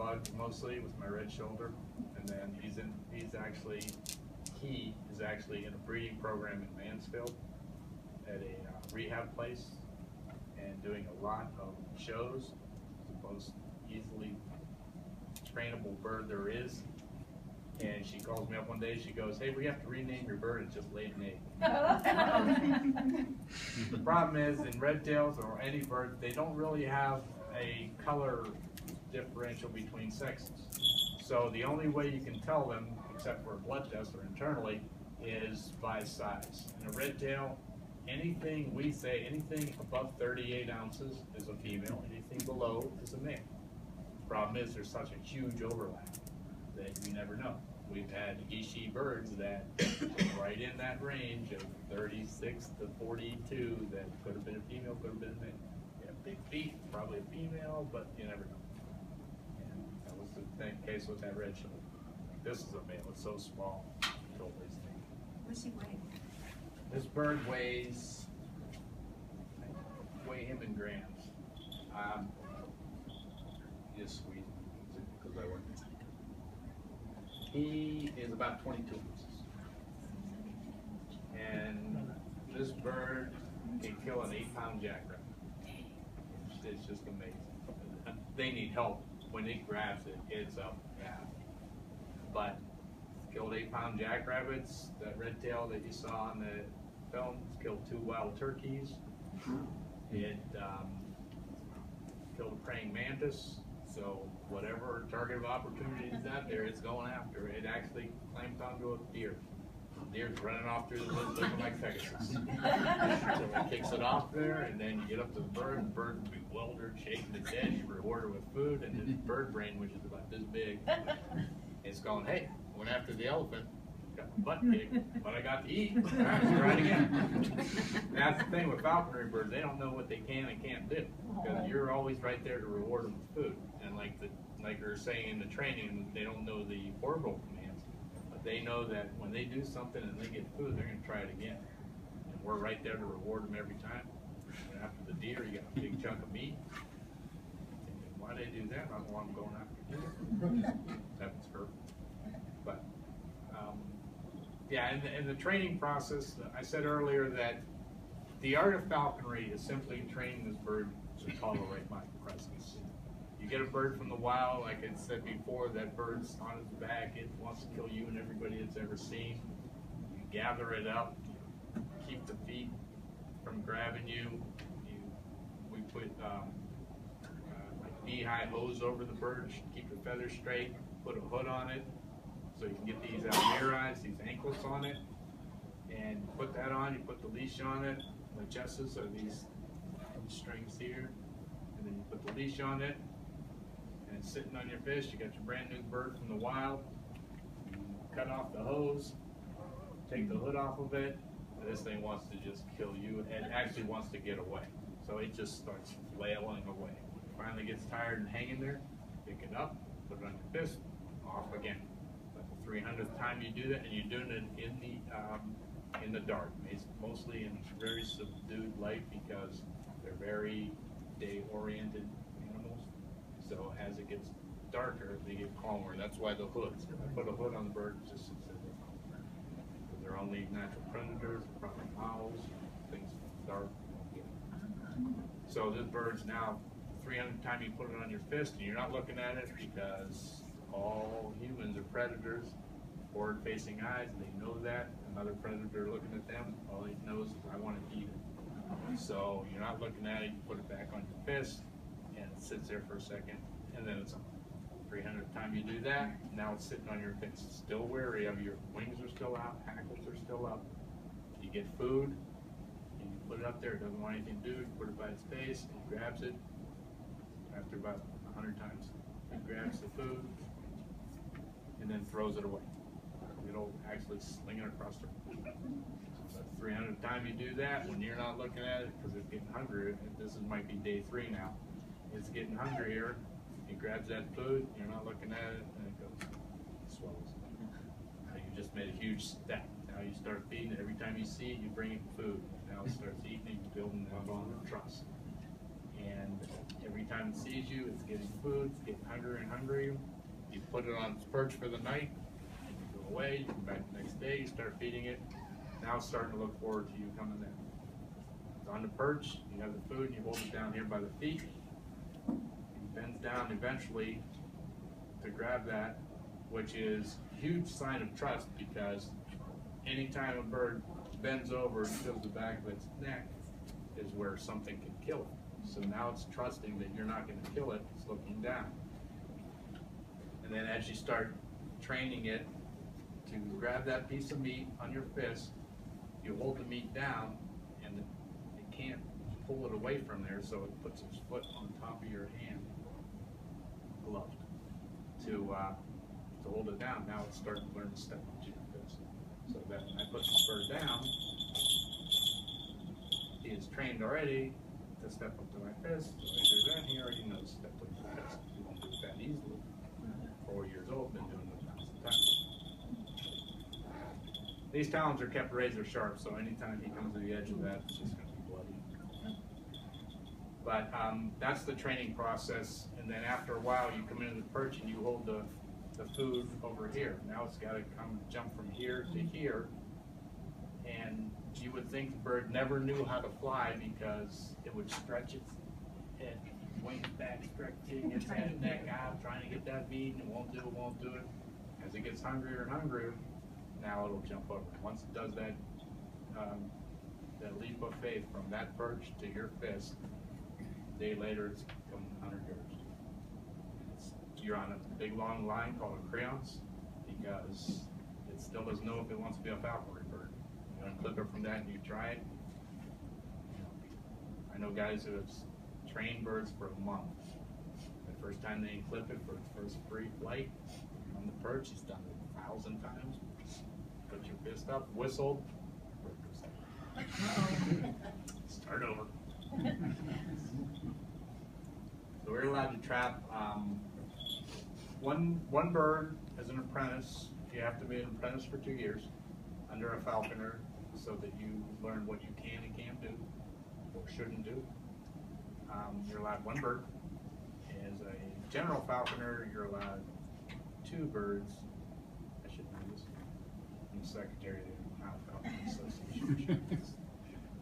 bugs mostly with my red shoulder, and then he is actually in a breeding program in Mansfield at a rehab place and doing a lot of shows. It's the most easily trainable bird there is. And she calls me up one day, she goes, "Hey, we have to rename your bird, it just laid an egg." The problem is, in red tails or any bird, they don't really have a color differential between sexes. So the only way you can tell them, except for a blood test or internally, is by size. In a red tail, anything we say, anything above 38 ounces is a female, anything below is a male. The problem is there's such a huge overlap that you never know. We've had he-she birds that are right in that range of 36 to 42 that could have been a female, could have been a male. Yeah, big feet, probably a female, but you never know. And that was the case with that red shoulder. This is a male, it's so small. Totally snake. What's he weigh? This bird weighs, weigh him in grams. Just squeeze because I work. He is about 22 ounces. And this bird can kill an 8-pound jackrabbit. It's just amazing. They need help. When it grabs it, it's up fast. But killed 8-pound jackrabbits. That red tail that you saw in the film killed 2 wild turkeys. It killed a praying mantis. So whatever target of opportunity is out there, it's going after. It actually clamped onto a deer. The deer's running off through the woods looking like Pegasus. So it kicks it off there, and then you get up to the bird, and the bird will be bewildered, shaking its head. You reward her with food, and this bird brain, which is about this big, it's going, "Hey, I went after the elephant, got my butt kicked, but I got to eat. Let's try it again." That's the thing with falconry birds, they don't know what they can and can't do, because you're always right there to reward them with food. And like we were saying in the training, they don't know the verbal commands, but they know that when they do something and they get food, they're going to try it again. And we're right there to reward them every time. And after the deer, you got a big chunk of meat. Thinking, why they do that? I don't want them going after deer. That's perfect. But yeah, in the training process, I said earlier that the art of falconry is simply training this bird to tolerate my presence. You get a bird from the wild, like I said before, that bird's on its back, it wants to kill you and everybody it's ever seen. You gather it up, you keep the feet from grabbing you. We put like knee-high hose over the bird, keep the feathers straight, put a hood on it, so you can get these Almira, these anklets on it, and put that on, you put the leash on it. The jesses are these strings here, and then you put the leash on it, and it's sitting on your fist. You got your brand new bird from the wild. You cut off the hose, take the hood off of it, and this thing wants to just kill you, and actually wants to get away. So it just starts flailing away. Finally gets tired and hanging there, pick it up, put it on your fist, off again. But the 300th time you do that, and you're doing it in the dark, mostly in very subdued light, because they're very day-oriented animals. So as it gets darker, they get calmer. That's why the hoods. I put a hood on the bird just so they're calmer. Because they're only natural predators, probably owls, things dark. So this bird's now 300th time you put it on your fist, and you're not looking at it, because all humans are predators. Forward-facing eyes, they know that. Another predator looking at them, all he knows is, I want to eat it. So you're not looking at it, you put it back on your fist, and it sits there for a second, and then it's on. 300th time you do that, now it's sitting on your fist. Still wary of your wings are still out, hackles are still up. You get food, and you put it up there, it doesn't want anything to do, you put it by its face, it grabs it. After about 100 times, it grabs the food, and then throws it away. It'll actually sling it across the room. So 300th time you do that, when you're not looking at it, because it's getting hungry, might be day 3 now, it's getting hungrier, it grabs that food, you're not looking at it, and it goes, swallows it. Now you just made a huge step. Now you start feeding it. Every time you see it, you bring it food. Now it starts eating it, you're building that bond of trust. And Every time it sees you, it's getting food, it's getting hungrier and hungrier. You put it on its perch for the night, and you go away, you come back the next day, you start feeding it. Now it's starting to look forward to you coming in. It's on the perch, you have the food, and you hold it down here by the feet. It bends down eventually to grab that, which is a huge sign of trust, because anytime a bird bends over and shows the back of its neck is where something can kill it. So now it's trusting that you're not going to kill it, it's looking down. And then as you start training it to grab that piece of meat on your fist, you hold the meat down and it can't pull it away from there, so it puts its foot on top of your hand, gloved, to hold it down. Now it's starting to learn to step up to your fist. So that when I put the bird down, he is trained already to step up to my fist. So I do that, he already knows to step up to my fist. He won't do it that easily. 4 years old, been doing it 1,000 times. These talons are kept razor sharp, so anytime he comes to the edge of that, it's just going to be bloody. But that's the training process, and then after a while you come into the perch and you hold the food over here. Now it's got to jump from here to here, and you would think the bird never knew how to fly because it would stretch its head, wings back, stretching its head and neck out, trying to get that meat, and it won't do it. As it gets hungrier and hungrier, now it'll jump over. Once it does that, that leap of faith from that perch to your fist, a day later it's come 100 yards. You're on a big long line called a creance, because it still doesn't know if it wants to be a falconry bird. You unclip it from that and you try it. I know guys who have trained birds for a month. The first time they clip it for its first free flight on the perch, he's done it 1,000 times. Put your fist up, whistled, start over. So we're allowed to trap one bird as an apprentice. You have to be an apprentice for 2 years under a falconer, so that you learn what you can and can't do or shouldn't do. You're allowed 1 bird. As a general falconer, you're allowed 2 birds. I should know this. I'm the secretary of the Ohio Falconry Association.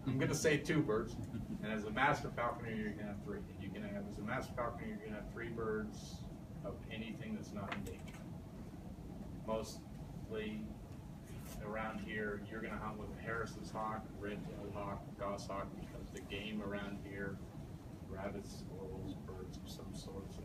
I'm going to say 2 birds. And as a master falconer, you're going to have 3. And you can have, as a master falconer, you're going to have 3 birds of anything that's not in danger. Mostly around here, you're going to hunt with a Harris's hawk, red-tailed hawk, goshawk, because the game around here, rabbits, squirrels, birds of some sorts,